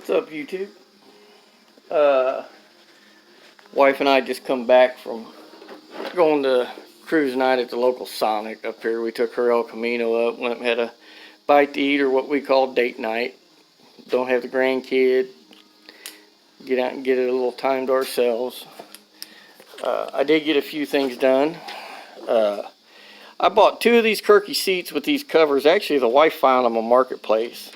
What's up, YouTube? Wife and I just come back from going to cruise night at the local Sonic up here. We took her El Camino up, went and had a bite to eat, or what we call date night. Don't have the grandkid. Get out and get it a little time to ourselves. I did get a few things done. I bought 2 of these Kirky seats with these covers. Actually, the wife found them on Marketplace.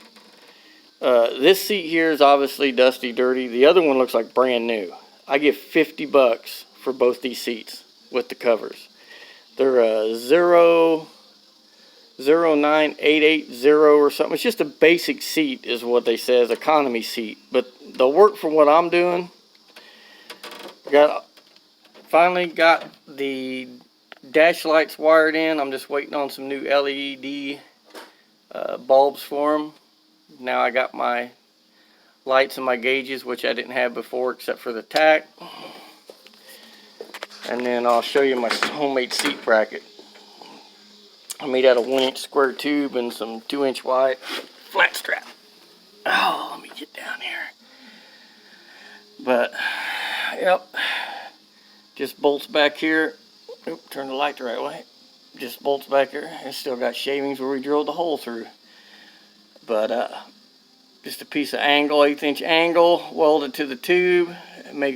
This seat here is obviously dusty, dirty. The other one looks like brand new. I give $50 for both these seats with the covers. They're 09880 or something. It's just a basic seat is what they say is economy seat. But they'll work for what I'm doing. Finally got the dash lights wired in. I'm just waiting on some new LED bulbs for them. Now I got my lights and my gauges, which I didn't have before except for the tack. And then I'll show you my homemade seat bracket. I made out of 1-inch square tube and some 2-inch wide flat strap. Oh, let me get down here. But, yep. Just bolts back here. Oop, turn the light the right way. Just bolts back here. It's still got shavings where we drilled the hole through. But just a piece of angle, 1/8 angle, welded to the tube. Make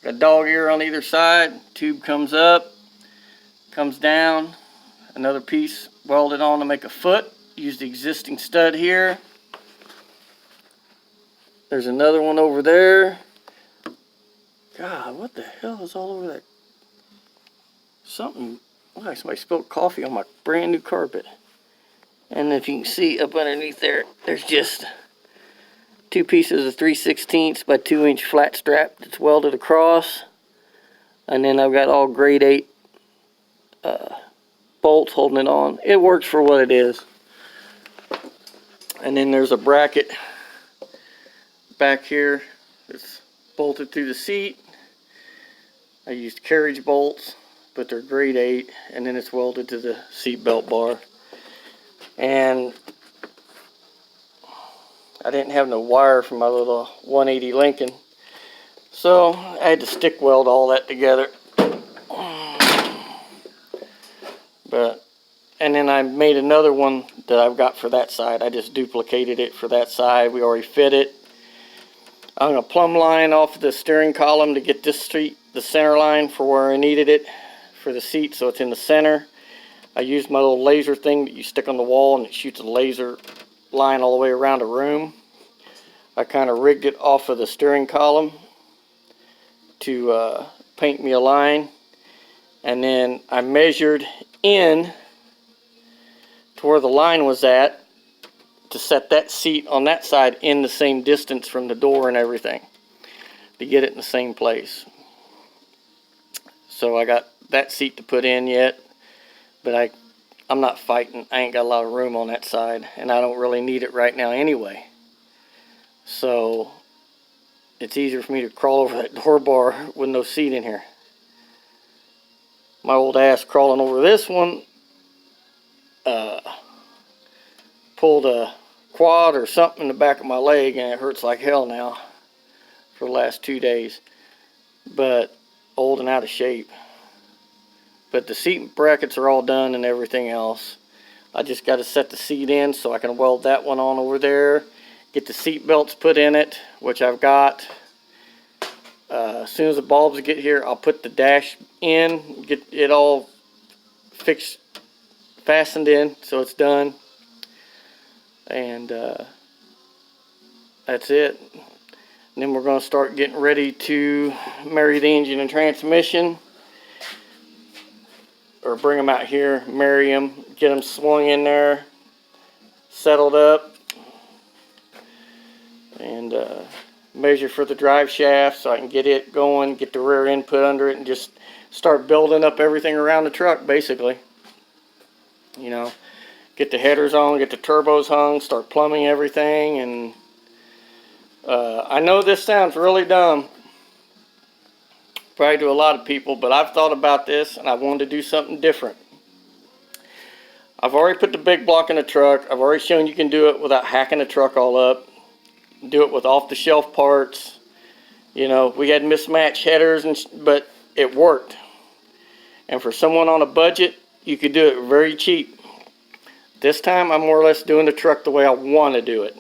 a dog ear on either side. Tube comes up, comes down. Another piece welded on to make a foot. Use the existing stud here. There's another one over there. God, what the hell is all over that? Something, like somebody spilled coffee on my brand new carpet. And if you can see up underneath there, there's just 2 pieces of 3/16 by 2-inch flat strap that's welded across. And then I've got all grade 8 bolts holding it on. It works for what it is. And then there's a bracket back here that's bolted through the seat. I used carriage bolts, but they're grade 8, and then it's welded to the seat belt bar. And I didn't have no wire for my little 180 Lincoln, so I had to stick weld all that together. And then I made another one that I've got for that side. I just duplicated it for that side. We already fit it. I'm going to plumb line off the steering column to get this seat, the center line for where I needed it for the seat, so it's in the center. I used my little laser thing that you stick on the wall and it shoots a laser line all the way around a room. I kind of rigged it off of the steering column to paint me a line. And then I measured in to where the line was at to set that seat on that side in the same distance from the door and everything to get it in the same place. So I got that seat to put in yet, but I'm not fighting. I ain't got a lot of room on that side, and I don't really need it right now anyway. So it's easier for me to crawl over that door bar with no seat in here. My old ass crawling over this one pulled a quad or something in the back of my leg, and it hurts like hell now for the last 2 days. But old and out of shape. But the seat brackets are all done and everything else. I just got to set the seat in so I can weld that one on over there. Get the seat belts put in it, which I've got. As soon as the bulbs get here, I'll put the dash in, get it all fixed, fastened in, so it's done. And that's it. And then we're going to start getting ready to marry the engine and transmission. Or bring them out here, marry them, get them swung in there, settled up. And measure for the drive shaft so I can get it going, get the rear end put under it, and just start building up everything around the truck, basically. You know, get the headers on, get the turbos hung, start plumbing everything. And I know this sounds really dumb, probably to a lot of people, but I've thought about this and I wanted to do something different. I've already put the big block in the truck. I've already shown you can do it without hacking the truck all up. do it with off-the-shelf parts. You know, we had mismatched headers, but it worked. And for someone on a budget, you could do it very cheap. This time, I'm more or less doing the truck the way I want to do it.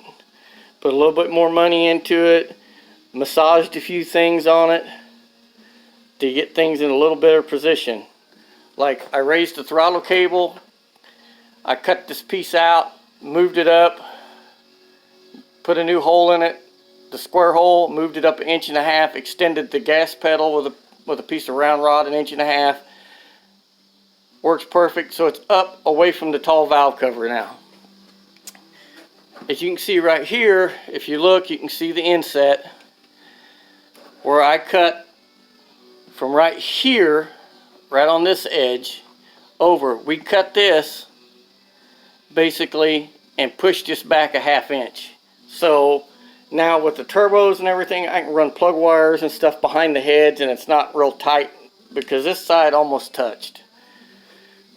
Put a little bit more money into it, massaged a few things on it to get things in a little better position. Like, I raised the throttle cable, I cut this piece out, moved it up, put a new hole in it, the square hole, moved it up 1.5 inches, extended the gas pedal with a piece of round rod 1.5 inches. Works perfect, so it's up away from the tall valve cover now. As you can see right here, if you look, you can see the inset where I cut from right here, right on this edge, over. We cut this basically and pushed this back 1/2 inch. So now with the turbos and everything, I can run plug wires and stuff behind the heads, and it's not real tight because this side almost touched.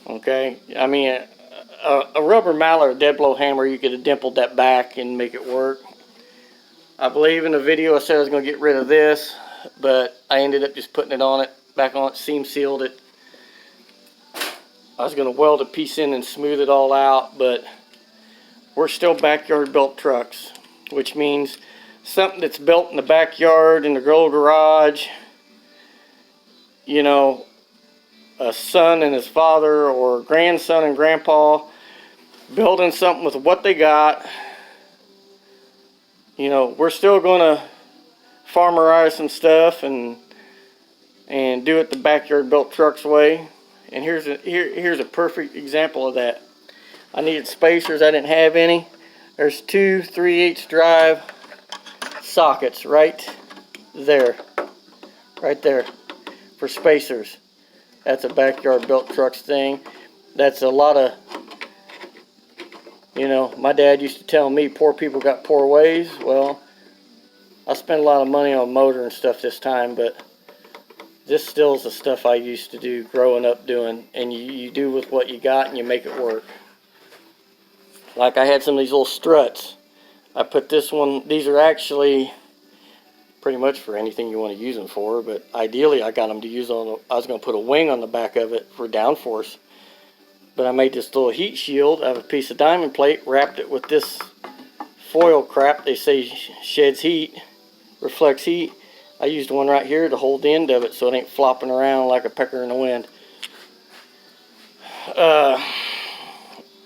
Okay, I mean, a rubber mallet or dead blow hammer, you could have dimpled that back and make it work. I believe in the video I said I was going to get rid of this, but I ended up just putting it on it, back on it, seam sealed it. I was going to weld a piece in and smooth it all out, but we're still backyard built trucks, which means something that's built in the backyard, in the girl garage, you know, a son and his father or grandson and grandpa building something with what they got. You know, we're still going to farmerize some stuff and do it the backyard built trucks way. And here's a perfect example of that. I needed spacers, I didn't have any. There's 2 3/8 drive sockets right there for spacers. That's a backyard built trucks thing. That's a lot of, you know, my dad used to tell me poor people got poor ways. Well, I spent a lot of money on motor and stuff this time, but this still is the stuff I used to do growing up doing, and you do with what you got and you make it work. Like I had some of these little struts. I put this one, these are actually pretty much for anything you want to use them for, but ideally I got them to use on, I was going to put a wing on the back of it for downforce, but I made this little heat shield out of a piece of diamond plate, wrapped it with this foil crap they say sheds heat, reflects heat. I used one right here to hold the end of it so it ain't flopping around like a pecker in the wind.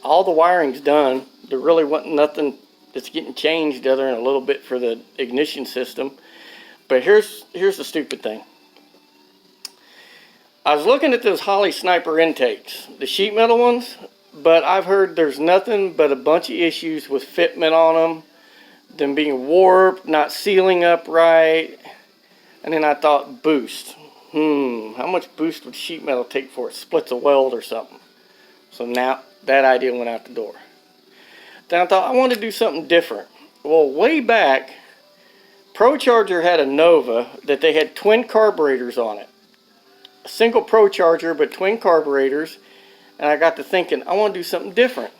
All the wiring's done. There really wasn't nothing that's getting changed other than a little bit for the ignition system. But here's the stupid thing. I was looking at those Holley Sniper intakes, the sheet metal ones, but I've heard there's nothing but a bunch of issues with fitment on them being warped, not sealing up right. And then I thought, boost. How much boost would sheet metal take for it? Splits a weld or something. So now that idea went out the door. Then I thought I wanted to do something different. Well, way back, ProCharger had a Nova that they had twin carburetors on it. A single ProCharger, but twin carburetors. And I got to thinking, I want to do something different.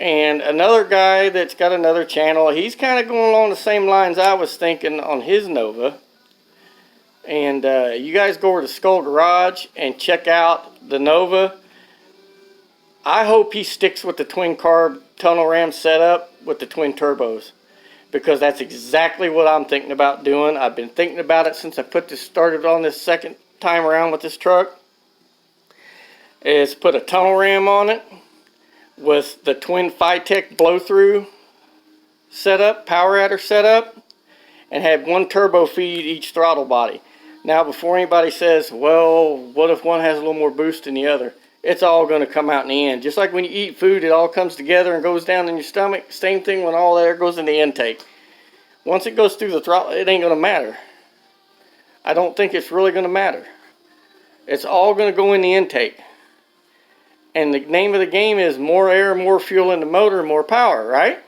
And another guy that's got another channel, he's kind of going along the same lines I was thinking on his Nova. And you guys go over to Skull Garage and check out the Nova. I hope he sticks with the twin carb tunnel ram setup with the twin turbos, because that's exactly what I'm thinking about doing. I've been thinking about it since I started on this second time around with this truck. Is put a tunnel ram on it with the twin Phytech blow-through setup, power adder setup, and have one turbo feed each throttle body. Now, before anybody says, well, what if one has a little more boost than the other? It's all going to come out in the end. Just like when you eat food, it all comes together and goes down in your stomach. Same thing when all that goes in the intake. Once it goes through the throttle, it ain't going to matter. I don't think it's really going to matter. It's all going to go in the intake. And the name of the game is more air, more fuel in the motor, more power, right?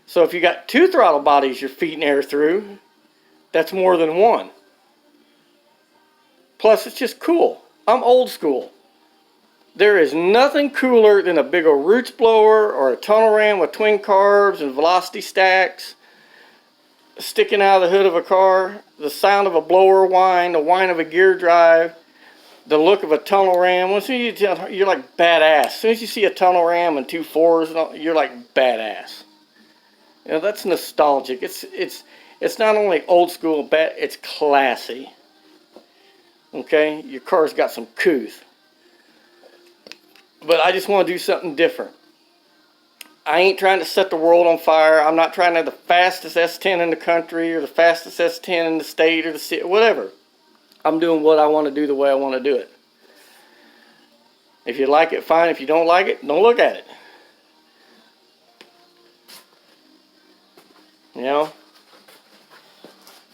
So if you got 2 throttle bodies you're feeding air through, that's more than 1. Plus, it's just cool. I'm old school. There is nothing cooler than a big old roots blower or a tunnel ram with twin carbs and velocity stacks sticking out of the hood of a car. The sound of a blower whine, the whine of a gear drive, the look of a tunnel ram. Once you're like badass. As soon as you see a tunnel ram and 2 4s, you're like badass. You know, that's nostalgic. It's not only old school, it's classy. Okay, your car's got some couth. But I just want to do something different. I ain't trying to set the world on fire. I'm not trying to have the fastest S10 in the country or the fastest S10 in the state or the city, whatever. I'm doing what I want to do the way I want to do it. If you like it, fine. If you don't like it, don't look at it. You know?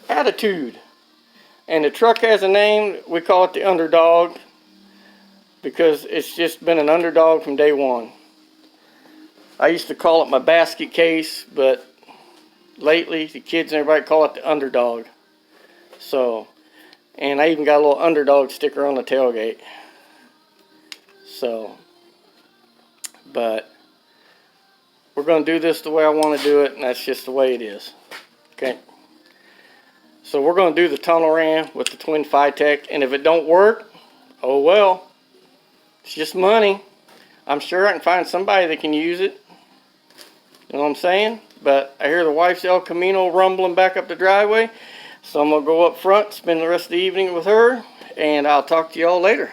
Attitude. And the truck has a name. We call it the Underdog, because it's just been an underdog from day one. I used to call it my basket case, but lately the kids and everybody call it the Underdog. So, and I even got a little Underdog sticker on the tailgate. So, but we're going to do this the way I want to do it, and that's just the way it is. Okay. So we're going to do the tunnel ram with the twin Phytech, and if it don't work, oh well. It's just money. I'm sure I can find somebody that can use it. You know what I'm saying? But I hear the wife's El Camino rumbling back up the driveway. So I'm going to go up front, spend the rest of the evening with her, and I'll talk to y'all later.